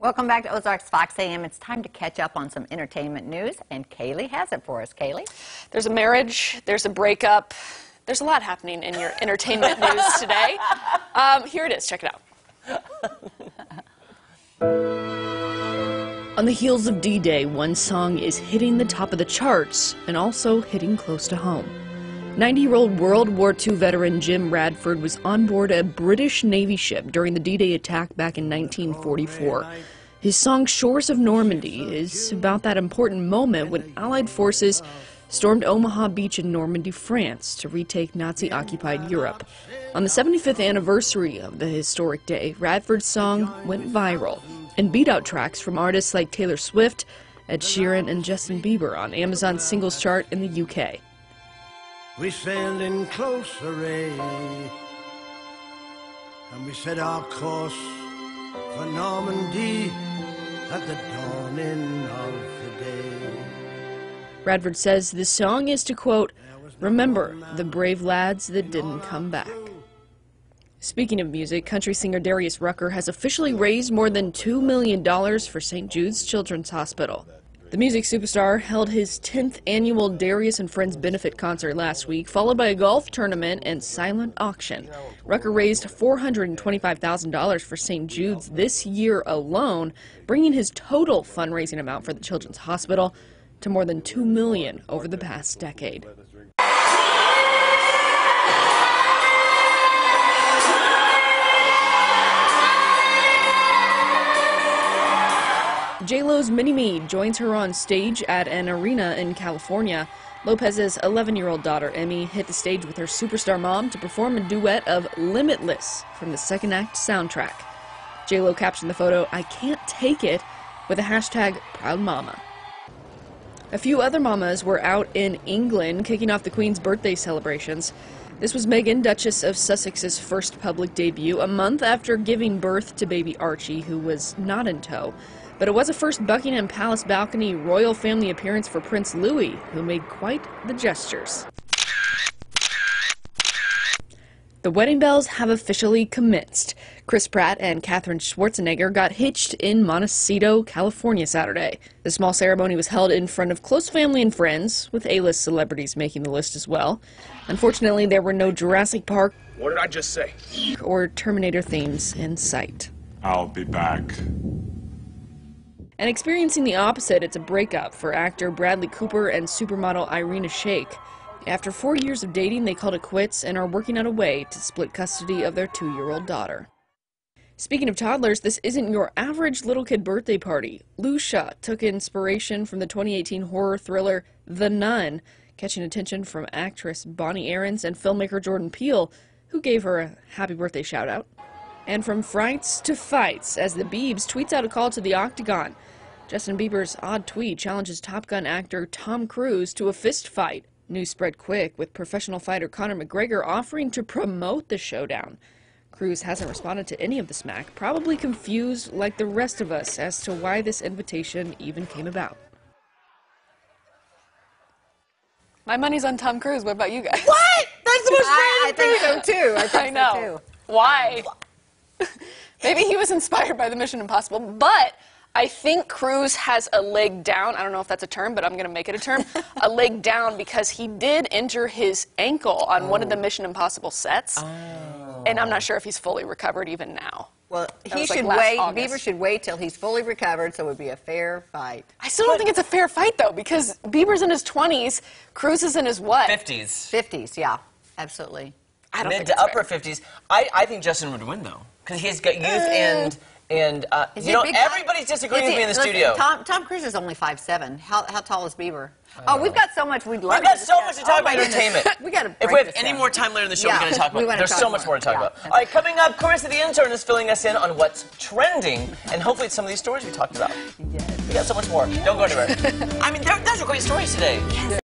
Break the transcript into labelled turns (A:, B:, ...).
A: Welcome back to Ozarks Fox AM. It's time to catch up on some entertainment news, and Kaylee has it for us. Kaylee?
B: There's a marriage, there's a breakup, there's a lot happening in your entertainment news today. Here it is, check it out. On the heels of D-Day, one song is hitting the top of the charts and also hitting close to home. 90-year-old World War II veteran Jim Radford was on board a British Navy ship during the D-Day attack back in 1944. His song Shores of Normandy is about that important moment when Allied forces stormed Omaha Beach in Normandy, France, to retake Nazi-occupied Europe. On the 75th anniversary of the historic day, Radford's song went viral and beat out tracks from artists like Taylor Swift, Ed Sheeran, and Justin Bieber on Amazon's singles chart in the UK.
C: We sailed in close array, and we set our course for Normandy at the dawning of the day.
B: Radford says this song is to, quote, remember the brave lads that didn't come back. Speaking of music, country singer Darius Rucker has officially raised more than $2 million for St. Jude's Children's Hospital. The music superstar held his 10th annual Darius and Friends benefit concert last week, followed by a golf tournament and silent auction. Rucker raised $425,000 for St. Jude's this year alone, bringing his total fundraising amount for the Children's Hospital to more than $2 million over the past decade. J-Lo's Mini-Me joins her on stage at an arena in California. Lopez's 11-year-old daughter, Emmy, hit the stage with her superstar mom to perform a duet of Limitless from the second act soundtrack. J-Lo captioned the photo, "I can't take it," with a hashtag Proud Mama. A few other mamas were out in England kicking off the Queen's birthday celebrations. This was Meghan, Duchess of Sussex's first public debut, a month after giving birth to baby Archie, who was not in tow. But it was a first Buckingham Palace balcony royal family appearance for Prince Louis, who made quite the gestures. The wedding bells have officially commenced. Chris Pratt and Katherine Schwarzenegger got hitched in Montecito, California Saturday. The small ceremony was held in front of close family and friends, with A-list celebrities making the list as well. Unfortunately, there were no Jurassic Park
D: What did I just say?
B: or Terminator themes in sight.
D: I'll be back.
B: And experiencing the opposite, it's a breakup for actor Bradley Cooper and supermodel Irina Shayk. After 4 years of dating, they called it quits and are working out a way to split custody of their 2-year-old daughter. Speaking of toddlers, this isn't your average little kid birthday party. Lucia took inspiration from the 2018 horror thriller The Nun, catching attention from actress Bonnie Aarons and filmmaker Jordan Peele, who gave her a happy birthday shout-out. And from frights to fights, as the Biebs tweets out a call to the Octagon. Justin Bieber's odd tweet challenges Top Gun actor Tom Cruise to a fist fight. News spread quick, with professional fighter Conor McGregor offering to promote the showdown. Cruise hasn't responded to any of the smack, probably confused like the rest of us as to why this invitation even came about. My money's on Tom Cruise. What about you guys?
A: What? That's the most I think so too. I know. So too.
B: Why? Maybe he was inspired by the Mission Impossible, but I think Cruise has a leg down. I don't know if that's a term, but I'm going to make it a term. A leg down because he did injure his ankle on one of the Mission Impossible sets. And I'm not sure if he's fully recovered even now.
A: Well, he should wait. Bieber should wait till he's fully recovered, so it would be a fair fight.
B: I still don't think it's a fair fight, though, because Bieber's in his 20s, Cruise is in his what?
E: 50s.
A: 50s, yeah, absolutely.
B: I don't
E: Mid
B: think
E: to
B: it's
E: upper
B: fair.
E: 50s. I think Justin would win, though, because he's got youth and you know, everybody's disagreeing with me in the studio.
A: Tom Cruise is only 5'7". How tall is Bieber? Oh, we've got so much we'd love.
E: We've got so much to talk about entertainment.
A: We got to.
E: If we have any more time later in the show, we're going to talk about. There's so much more to talk about. All right, coming up, Carissa the intern is filling us in on what's trending, and hopefully it's some of these stories we talked about.
A: Yes.
E: We got so much more. Don't go anywhere. I mean, those are great stories today. Yes.